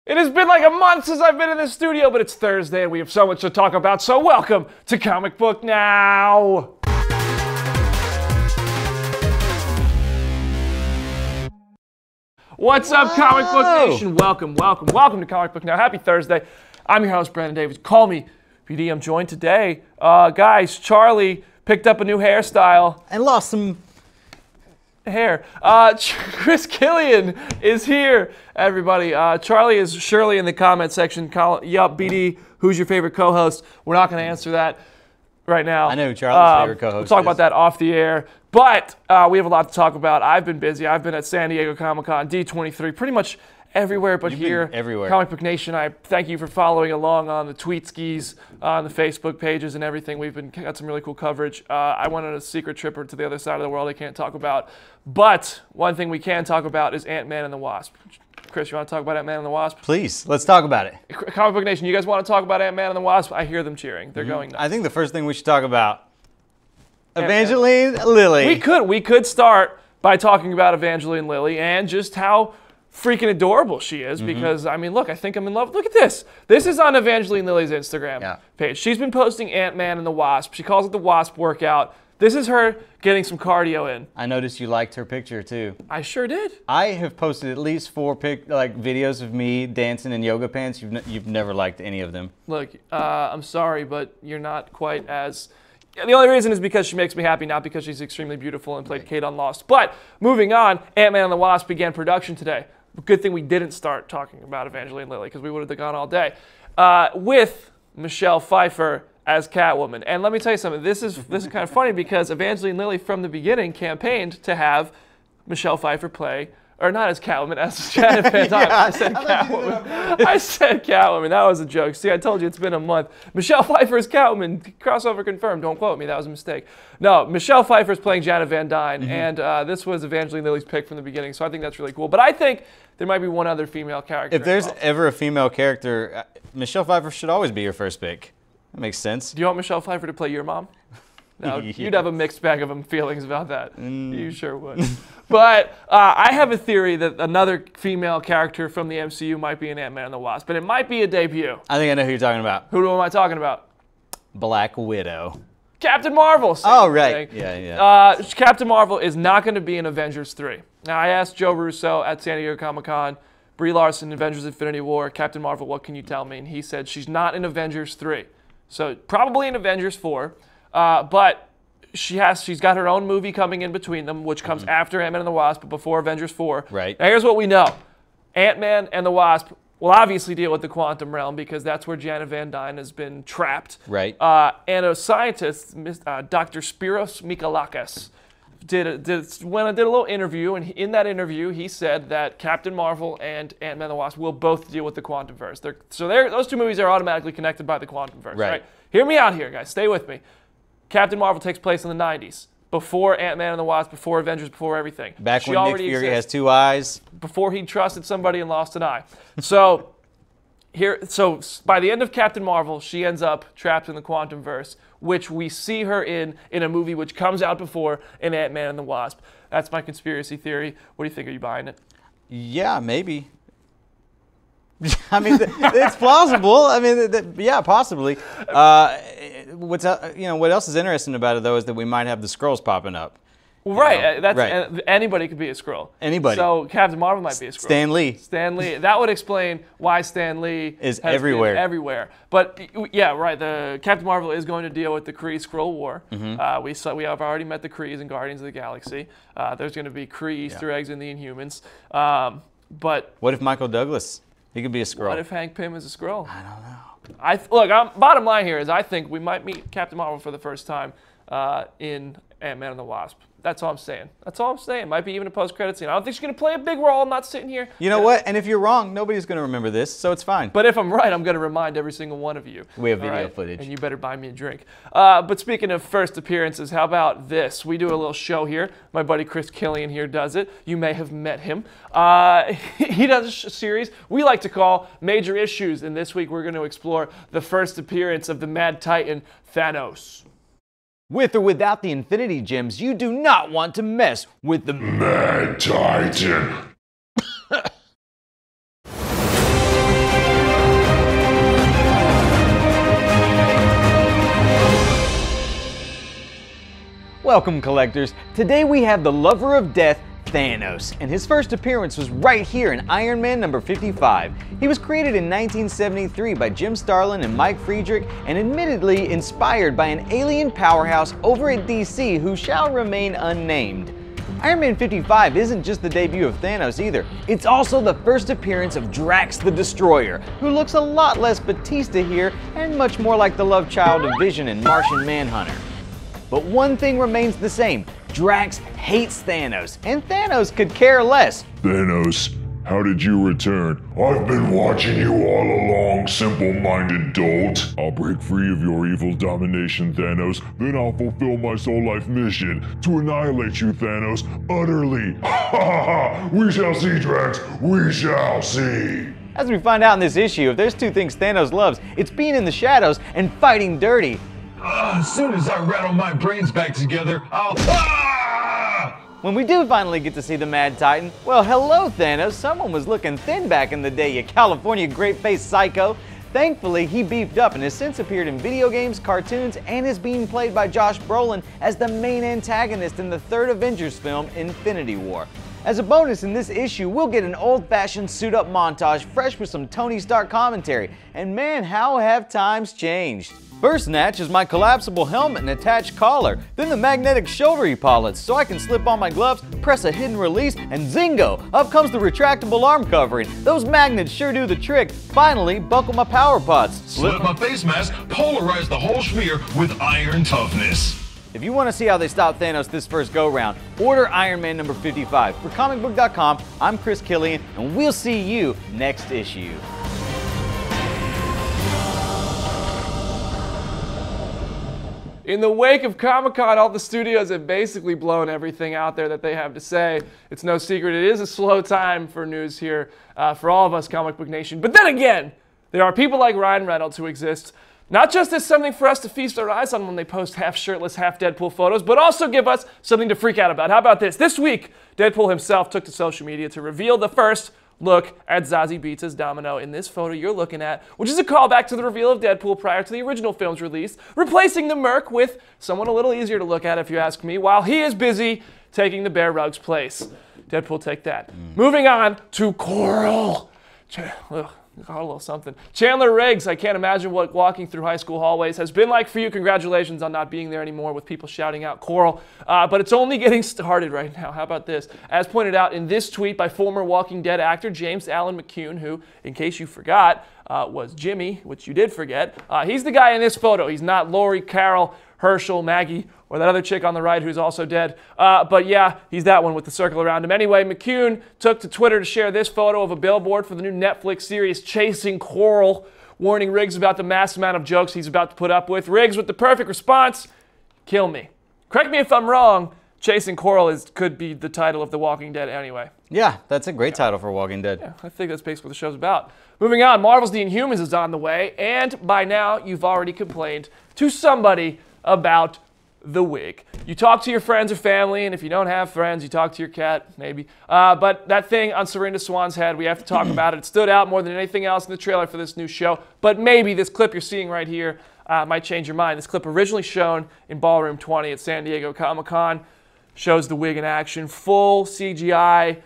It has been like a month since I've been in the studio, but it's Thursday and we have so much to talk about, so welcome to Comic Book Now! What's up, Comic Book Nation? Welcome to Comic Book Now. Happy Thursday. I'm your host, Brandon Davis. Call me PD. I'm joined today. Guys, Charlie picked up a new hairstyle. And lost some hair. Chris Killian is here, everybody. Charlie is surely in the comment section. Yup, BD, who's your favorite co-host? We're not going to answer that right now. I know who Charlie's favorite co-host We'll talk about that off the air. But we have a lot to talk about. I've been busy. I've been at San Diego Comic-Con, D23, pretty much everywhere but here. Everywhere. Comic Book Nation, I thank you for following along on the tweet skis, on the Facebook pages and everything. We've got some really cool coverage. I went on a secret trip to the other side of the world I can't talk about. But one thing we can talk about is AntMan and the Wasp. Chris, you want to talk about AntMan and the Wasp? Please, let's talk about it. Comic Book Nation, you guys want to talk about AntMan and the Wasp? I hear them cheering. They're going nuts. I think the first thing we should talk about, Evangeline Lilly. We could start by talking about Evangeline Lilly and just how freaking adorable she is, because, I mean, look, I think I'm in love. Look at this. This is on Evangeline Lilly's Instagram page. She's been posting AntMan and the Wasp. She calls it the Wasp workout. This is her getting some cardio in. I noticed you liked her picture, too. I sure did. I have posted at least 4 videos of me dancing in yoga pants. You've never liked any of them. Look, I'm sorry, but you're not quite as... The only reason is because she makes me happy, not because she's extremely beautiful and played Kate on Lost. But moving on, AntMan and the Wasp began production today. Good thing we didn't start talking about Evangeline Lilly, because we would have gone all day. With Michelle Pfeiffer as Catwoman. And let me tell you something, this is kind of funny, because Evangeline Lilly from the beginning campaigned to have Michelle Pfeiffer play, or not as Catwoman, as Janet Van Dyne. I said Catwoman. I said Catwoman. That was a joke. See, I told you it's been a month. Michelle Pfeiffer is Catwoman. Crossover confirmed. Don't quote me. That was a mistake. No, Michelle Pfeiffer is playing Janet Van Dyne, and this was Evangeline Lilly's pick from the beginning, so I think that's really cool. But I think there might be one other female character. If there's ever a female character, Michelle Pfeiffer should always be your first pick. That makes sense. Do you want Michelle Pfeiffer to play your mom? No, yes. You'd have a mixed bag of feelings about that. You sure would. But I have a theory that another female character from the MCU might be in AntMan and the Wasp, but it might be a debut. I think I know who you're talking about. Who am I talking about? Black Widow. Captain Marvel. Oh, right. Thing. Yeah. Captain Marvel is not going to be in Avengers 3. Now, I asked Joe Russo at San Diego Comic-Con, Brie Larson, Avengers Infinity War, Captain Marvel, what can you tell me? And he said she's not in Avengers 3. So probably in Avengers 4. But she's got her own movie coming in between them, which comes after AntMan and the Wasp, but before Avengers 4. Right. Now here's what we know. AntMan and the Wasp will obviously deal with the quantum realm, because that's where Janet Van Dyne has been trapped. Right. And a scientist, Dr. Spiros Mikalakis, did a little interview, and in that interview he said that Captain Marvel and AntMan and the Wasp will both deal with the quantumverse. Those two movies are automatically connected by the quantumverse. Right. Hear me out here, guys. Stay with me. Captain Marvel takes place in the 90s, before AntMan and the Wasp, before Avengers, before everything. Back when Nick Fury has 2 eyes. Before he trusted somebody and lost an eye. So by the end of Captain Marvel, she ends up trapped in the quantumverse, which we see her in a movie which comes out before in AntMan and the Wasp. That's my conspiracy theory. What do you think? Are you buying it? Yeah, maybe. I mean, it's plausible. I mean, yeah, possibly. What else is interesting about it, though, is that we might have the Skrulls popping up. Well, right. Anybody could be a Skrull. Anybody. So Captain Marvel might be a Skrull. Stan Lee. Stan Lee. That would explain why Stan Lee is everywhere. Everywhere. But yeah, right. The Captain Marvel is going to deal with the Kree Skrull War. We have already met the Krees in Guardians of the Galaxy. There's going to be Kree Easter eggs in the Inhumans. But what if Michael Douglas? He could be a Skrull. What if Hank Pym is a Skrull? I don't know. Look, bottom line here is I think we might meet Captain Marvel for the first time in AntMan and the Wasp. That's all I'm saying. That's all I'm saying. Might be even a post-credit scene. I don't think she's going to play a big role. I'm not sitting here. You know what? And if you're wrong, nobody's going to remember this, so it's fine. But if I'm right, I'm going to remind every single one of you. We have video footage. And you better buy me a drink. But speaking of first appearances, how about this? We do a little show here. My buddy Chris Killian here does it. You may have met him. He does a series we like to call Major Issues. And this week we're going to explore the first appearance of the Mad Titan, Thanos. With or without the Infinity Gems, you do not want to mess with the Mad Titan. Welcome, collectors. Today we have the lover of death, Thanos, and his first appearance was right here in Iron Man number 55. He was created in 1973 by Jim Starlin and Mike Friedrich, and admittedly inspired by an alien powerhouse over at DC who shall remain unnamed. Iron Man 55 isn't just the debut of Thanos either, it's also the first appearance of Drax the Destroyer, who looks a lot less Batista here and much more like the love child of Vision and Martian Manhunter. But one thing remains the same, Drax hates Thanos, and Thanos could care less. Thanos, how did you return? I've been watching you all along, simple-minded dolt. I'll break free of your evil domination, Thanos, then I'll fulfill my soul life mission to annihilate you, Thanos, utterly. Ha ha ha! We shall see, Drax, we shall see. As we find out in this issue, if there's two things Thanos loves, it's being in the shadows and fighting dirty. As soon as I rattle my brains back together, I'll... When we do finally get to see the Mad Titan, well, hello, Thanos. Someone was looking thin back in the day, you California grape-faced psycho. Thankfully, he beefed up and has since appeared in video games, cartoons, and is being played by Josh Brolin as the main antagonist in the third Avengers film, Infinity War. As a bonus in this issue, we'll get an old-fashioned suit-up montage fresh with some Tony Stark commentary. And man, how have times changed. First snatch is my collapsible helmet and attached collar, then the magnetic shoulder epaulets so I can slip on my gloves, press a hidden release, and zingo! Up comes the retractable arm covering. Those magnets sure do the trick. Finally, buckle my power pods. Slip my face mask, polarize the whole schmear with iron toughness. If you want to see how they stop Thanos this first go-round, order Iron Man number 55. For ComicBook.com, I'm Chris Killian, and we'll see you next issue. In the wake of Comic-Con, all the studios have basically blown everything out there that they have to say. It's no secret, it is a slow time for news here for all of us, Comic Book Nation. But then again, there are people like Ryan Reynolds who exist not just as something for us to feast our eyes on when they post half-shirtless, half-Deadpool photos, but also give us something to freak out about. How about this? This week, Deadpool himself took to social media to reveal the first look at Zazie Beetz' Domino in this photo you're looking at, which is a callback to the reveal of Deadpool prior to the original film's release, replacing the Merc with someone a little easier to look at if you ask me, while he is busy taking the Bear Rug's place. Deadpool, take that. Moving on to Coral. Got a little something. Chandler Riggs, I can't imagine what walking through high school hallways has been like for you. Congratulations on not being there anymore with people shouting out Coral. But it's only getting started right now. How about this? As pointed out in this tweet by former Walking Dead actor James Allen McCune, who, in case you forgot, was Jimmy, which you did forget. He's the guy in this photo. He's not Lori, Carol, Herschel, Maggie, or that other chick on the right who's also dead. But yeah, he's that one with the circle around him. Anyway, McCune took to Twitter to share this photo of a billboard for the new Netflix series Chasing Coral, warning Riggs about the mass amount of jokes he's about to put up with. Riggs with the perfect response, kill me. Correct me if I'm wrong, Chasing Coral could be the title of The Walking Dead anyway. Yeah, that's a great title for Walking Dead. Yeah, I think that's basically what the show's about. Moving on, Marvel's The Inhumans is on the way, and by now you've already complained to somebody about the wig. You talk to your friends or family, and if you don't have friends, you talk to your cat, maybe. But that thing on Serinda Swan's head, we have to talk about it. It stood out more than anything else in the trailer for this new show. But maybe this clip you're seeing right here might change your mind. This clip originally shown in Ballroom 20 at San Diego Comic-Con shows the wig in action, full CGI.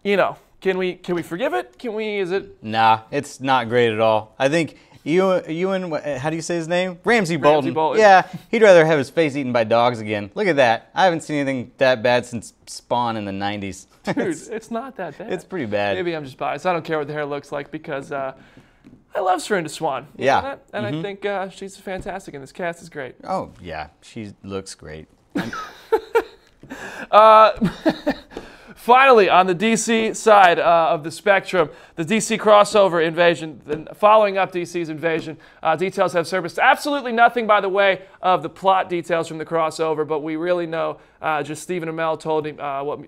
You know, can we forgive it? Is it? Nah, it's not great at all. I think Ewan, how do you say his name? Ramsey Bolton. Yeah, he'd rather have his face eaten by dogs again. Look at that. I haven't seen anything that bad since Spawn in the 90s. Dude, it's not that bad. It's pretty bad. Maybe I'm just biased. I don't care what the hair looks like because I love Serinda Swan. Yeah. And I think she's fantastic and this cast is great. Oh, yeah. She looks great. Finally, on the DC side of the spectrum, the DC crossover invasion, following up DC's invasion, details have surfaced absolutely nothing by the way of the plot details from the crossover, but we really know, just Stephen Amell told him,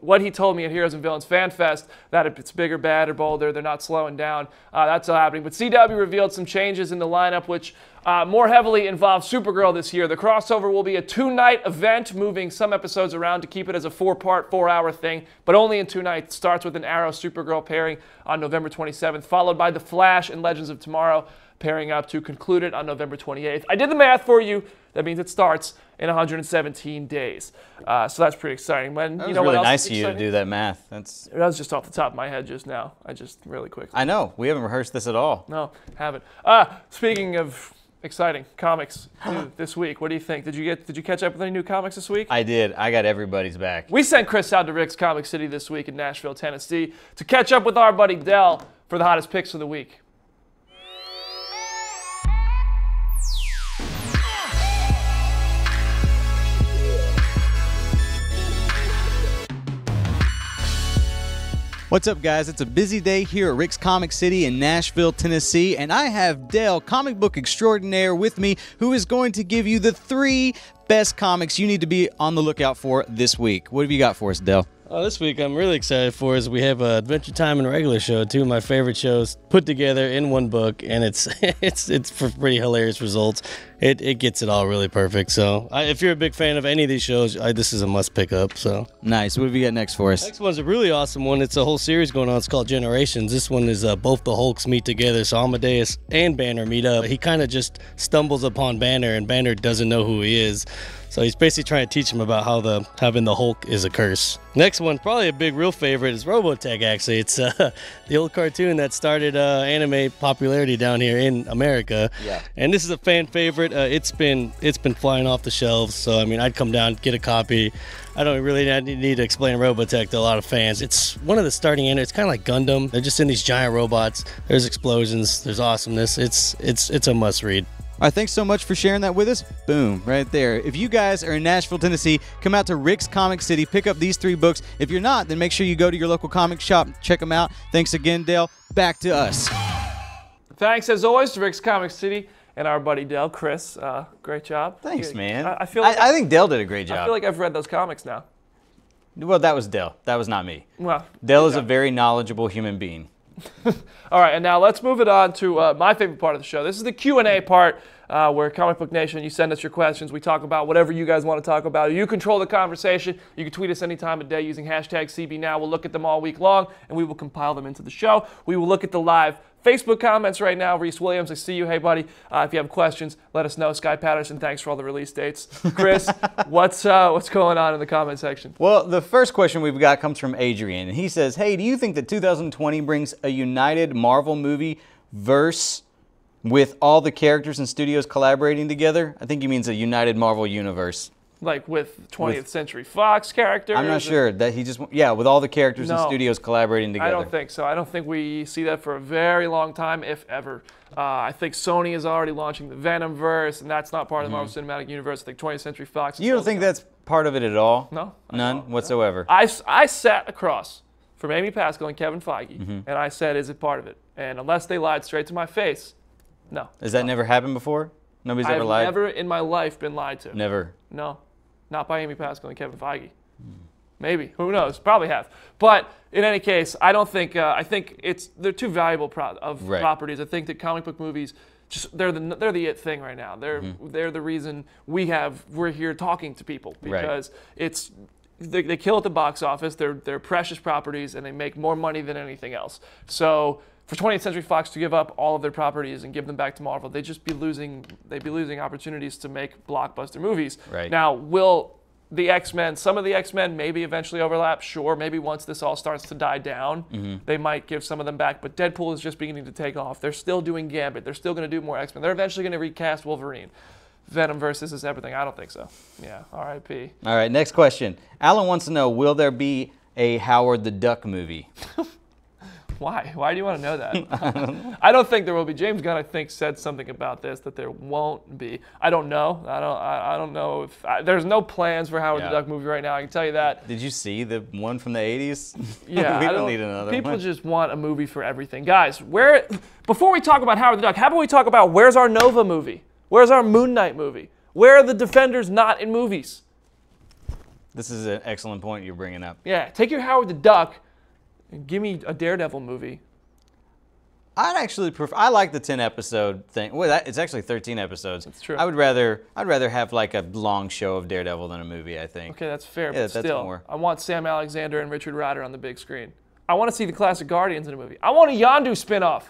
what he told me at Heroes and Villains Fan Fest, that if it's bigger, badder, bolder, they're not slowing down. That's all happening. But CW revealed some changes in the lineup, which more heavily involve Supergirl this year. The crossover will be a 2-night event, moving some episodes around to keep it as a 4-part, 4-hour thing, but only in 2 nights. It starts with an Arrow Supergirl pairing on November 27th, followed by The Flash and Legends of Tomorrow pairing up to conclude it on November 28th. I did the math for you. That means it starts in 117 days. So that's pretty exciting. When, That was you know really what else nice is of you to exciting? do that math. That was just off the top of my head just now. Really quick. I know. We haven't rehearsed this at all. No, haven't. Speaking of exciting comics this week, what do you think? Did you catch up with any new comics this week? I did. I got everybody's back. We sent Chris out to Rick's Comic City this week in Nashville, Tennessee, to catch up with our buddy Dell for the hottest picks of the week. What's up, guys? It's a busy day here at Rick's Comic City in Nashville, Tennessee, and I have Dell, comic book extraordinaire, with me, who is going to give you the 3 best comics you need to be on the lookout for this week. What have you got for us, Dell? This week I'm really excited for is we have Adventure Time and a regular show, 2 of my favorite shows put together in one book, and it's for pretty hilarious results. It gets it all really perfect. So if you're a big fan of any of these shows, this is a must pick up. So nice. What have you got next for us? Next one's a really awesome one. It's a whole series going on. It's called Generations. This one is both the Hulks meet together. So Amadeus and Banner meet up. He kind of just stumbles upon Banner, and Banner doesn't know who he is. So he's basically trying to teach him about how having the Hulk is a curse. Next one, probably a big real favorite, is Robotech, actually. It's the old cartoon that started anime popularity down here in America. Yeah. And this is a fan favorite. It's been flying off the shelves. So, I mean, I'd come down, get a copy. I don't really need to explain Robotech to a lot of fans. It's one of the starting end. It's kind of like Gundam. They're just in these giant robots. There's explosions. There's awesomeness. It's a must read. All right, thanks so much for sharing that with us. Boom, right there. If you guys are in Nashville, Tennessee, come out to Rick's Comic City, pick up these 3 books. If you're not, then make sure you go to your local comic shop, check them out. Thanks again, Dale. Back to us. Thanks, as always, to Rick's Comic City and our buddy Dell. Chris, great job. Thanks, man. I feel like I think Dale did a great job. I feel like I've read those comics now. Well, that was Dale. That was not me. Well, Dale is a very knowledgeable human being. All right, and now let's move it on to my favorite part of the show. This is the Q&A part where Comic Book Nation, you send us your questions. We talk about whatever you guys want to talk about. You control the conversation. You can tweet us any time of day using hashtag CBNow. We'll look at them all week long, and we will compile them into the show. We will look at the live Facebook comments right now. Reese Williams, I see you. Hey, buddy. If you have questions, let us know. Sky Patterson, thanks for all the release dates. Chris, what's going on in the comment section? Well, the first question we've got comes from Adrian, and he says, hey, do you think that 2020 brings a united Marvel movie verse with all the characters and studios collaborating together? I think he means a united Marvel universe. Like with 20th Century Fox characters? I'm not sure. That he just, yeah, with all the characters and studios collaborating together. I don't think so. I don't think we see that for a very long time, if ever. I think Sony is already launching the Venomverse, and that's not part of the Marvel Cinematic Universe. I think 20th Century Fox is You don't think that's part of it at all? No. None whatsoever? I sat across from Amy Pascal and Kevin Feige, and I said, is it part of it? And unless they lied straight to my face, no. Has that never happened before? Nobody's ever lied? I've never in my life been lied to. Never. No. Not by Amy Pascal and Kevin Feige. Maybe. Who knows? Probably have. But in any case, I don't think. I think they're too valuable properties. I think that comic book movies they're the it thing right now. They're the reason we're here talking to people because they kill at the box office. They're precious properties and they make more money than anything else. So for 20th Century Fox to give up all of their properties and give them back to Marvel, they'd be losing opportunities to make blockbuster movies. Right. Now, will the X-Men, some of the X-Men maybe eventually overlap? Sure, maybe once this all starts to die down, they might give some of them back, but Deadpool is just beginning to take off. They're still doing Gambit. They're still going to do more X-Men. They're eventually going to recast Wolverine. Venom versus is everything. I don't think so. Yeah, R.I.P. All right, next question. Alan wants to know, will there be a Howard the Duck movie? Why? Why do you want to know that? I don't think there will be. James Gunn, I think, said something about this, that there won't be. I don't know. I don't know if there's no plans for Howard the Duck movie right now. I can tell you that. Did you see the one from the 80s? Yeah, we don't need another people one. People just want a movie for everything. Guys, before we talk about Howard the Duck, how about we talk about where's our Nova movie? Where's our Moon Knight movie? Where are the Defenders not in movies? This is an excellent point you're bringing up. Yeah, take your Howard the Duck and give me a Daredevil movie. I'd actually prefer. I like the 10-episode thing. Well, it's actually 13 episodes. That's true. I'd rather have like a long show of Daredevil than a movie, I think. Okay, that's fair, Yeah, but that's still, more. I want Sam Alexander and Richard Rider on the big screen. I want to see the classic Guardians in a movie. I want a Yondu spinoff.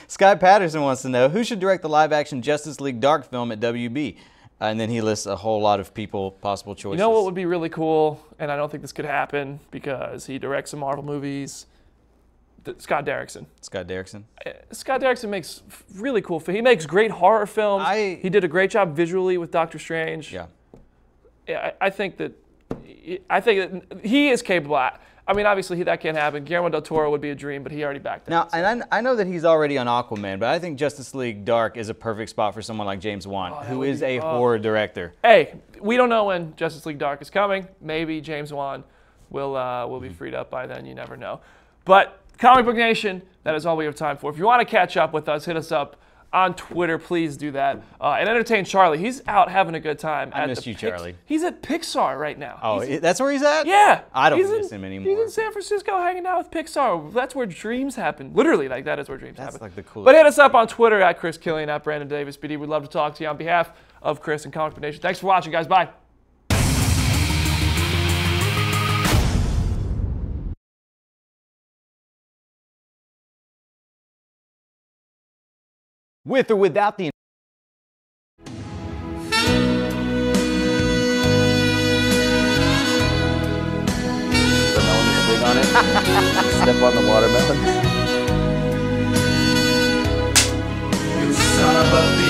Sky Patterson wants to know, who should direct the live-action Justice League Dark film at WB? And then he lists a whole lot of possible choices. You know what would be really cool, and I don't think this could happen because he directs some Marvel movies? Scott Derrickson. Scott Derrickson? Scott Derrickson makes really cool films. He makes great horror films. He did a great job visually with Doctor Strange. Yeah. Yeah, I think that he is capable. I mean, obviously that can't happen. Guillermo del Toro would be a dream, but he already backed out. Now, and I know that he's already on Aquaman, but I think Justice League Dark is a perfect spot for someone like James Wan, who is a horror director. Hey, we don't know when Justice League Dark is coming. Maybe James Wan will be freed up by then. You never know. But Comic Book Nation, that is all we have time for. If you want to catch up with us, hit us up on Twitter. Please do that. And entertain Charlie. He's out having a good time. I missed you, Charlie. He's at Pixar right now. Oh, that's where he's at? Yeah. I don't miss him anymore. He's in San Francisco hanging out with Pixar. That's where dreams happen. Literally, like that is where dreams happen. That's like the coolest. But hit us up on Twitter at Chris Killian, at Brandon Davis BD. We'd love to talk to you on behalf of Chris and Comic Book Nation. Thanks for watching, guys. Bye. With or without the on it. Step on the watermelon. You son of a